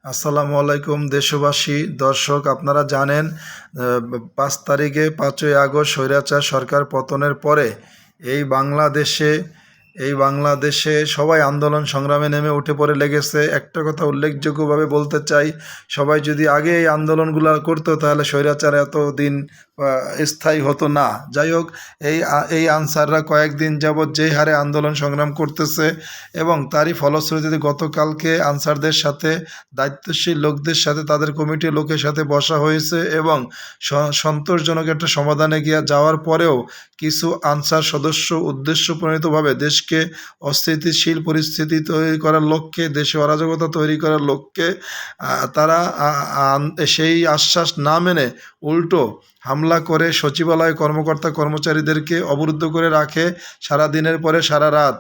আসসালামু আলাইকুম দেশবাসী, দর্শক। আপনারা জানেন ৫ তারিখে ৫ই আগস্ট স্বৈরাচার সরকার পতনের পরে এই বাংলাদেশে সবাই আন্দোলন সংগ্রামে নেমে উঠে পড়ে লেগেছে। একটা কথা উল্লেখযোগ্যভাবে বলতে চাই, সবাই যদি আগে এই আন্দোলনগুলো করতো তাহলে স্বৈরাচার এতদিন স্থায়ী হতো না। যাই হোক, এই আনসাররা কয়েকদিন যাবৎ যেই হারে আন্দোলন সংগ্রাম করতেছে এবং তারই ফলশ্রুতিতে গতকালকে আনসারদের সাথে, দায়িত্বশীল লোকদের সাথে, তাদের কমিটির লোকের সাথে বসা হয়েছে এবং সন্তোষজনক একটা সমাধানে যাওয়ার পরেও কিছু আনসার সদস্য উদ্দেশ্যপ্রণীতভাবে দেশকে অস্থিতিশীল পরিস্থিতি তৈরি করার লক্ষ্যে, দেশে অরাজকতা তৈরি করার লক্ষ্যে তারা সেই আশ্বাস না মেনে উল্টো হামলা করে সচিবালয় কর্মকর্তা কর্মচারীদেরকে অবরুদ্ধ করে রাখে সারা দিনের পরে সারা রাত।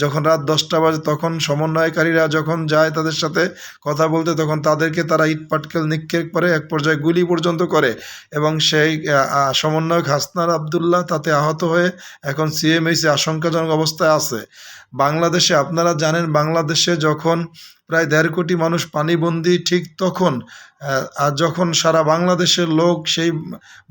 যখন রাত 10টা বাজে তখন সমন্বয়কারীরা যখন যায় তাদের সাথে কথা বলতে, তখন তাদেরকে তারা ইট পাটকেল নিক্ষেপ করে, এক পর্যায়ে গুলি পর্যন্ত করে এবং সেই সমন্বয়ক হাসনাত আবদুল্লাহ তাতে আহত হয়ে এখন সিএমএইচে আশঙ্কাজনক অবস্থায় আছে। বাংলাদেশে আপনারা জানেন, বাংলাদেশে যখন প্রায় 1.5 কোটি মানুষ পানিবন্দী, ঠিক তখন যখন সারা বাংলাদেশের লোক সেই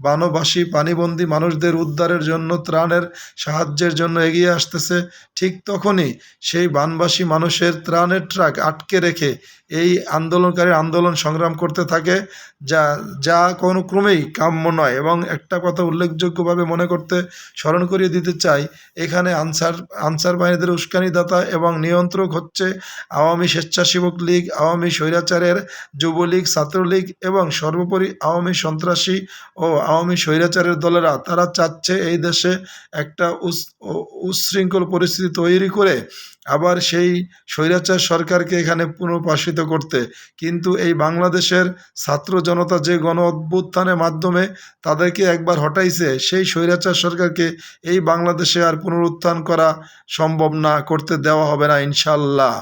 বানবাসী পানিবন্দী মানুষদের উদ্ধারের জন্য, ত্রাণের সাহায্যের জন্য এগিয়ে আসতেছে, ঠিক তখনই সেই বানবাসী মানুষের ত্রাণের ট্রাক আটকে রেখে এই আন্দোলনকারী আন্দোলন সংগ্রাম করতে থাকে, যা যা কোনো ক্রমেই কাম্য নয়। এবং একটা কথা উল্লেখযোগ্যভাবে স্মরণ করিয়ে দিতে চাই, এখানে আনসার বাহিনীদের উস্কানিদাতা এবং নিয়ন্ত্রক হচ্ছে আওয়ামী স্বেচ্ছাসেবক লীগ, আওয়ামী স্বৈরাচারের যুবলীগ, ছাত্রলীগ এবং সর্বোপরি আওয়ামী সন্ত্রাসী ও আওয়ামী স্বৈরাচারের দলেরা। তারা চাচ্ছে এই দেশে একটা উচ্ছৃঙ্খল পরিস্থিতি তৈরি করে আবার সেই স্বৈরাচার সরকারকে এখানে পুনর্বাসিত করতে। কিন্তু এই বাংলাদেশের ছাত্র জনতা যে গণ অভ্যুত্থানের মাধ্যমে তাদেরকে একবার হটাইছে, সেই স্বৈরাচার সরকারকে এই বাংলাদেশে আর পুনরুত্থান করা সম্ভব না, করতে দেওয়া হবে না ইনশাল্লাহ।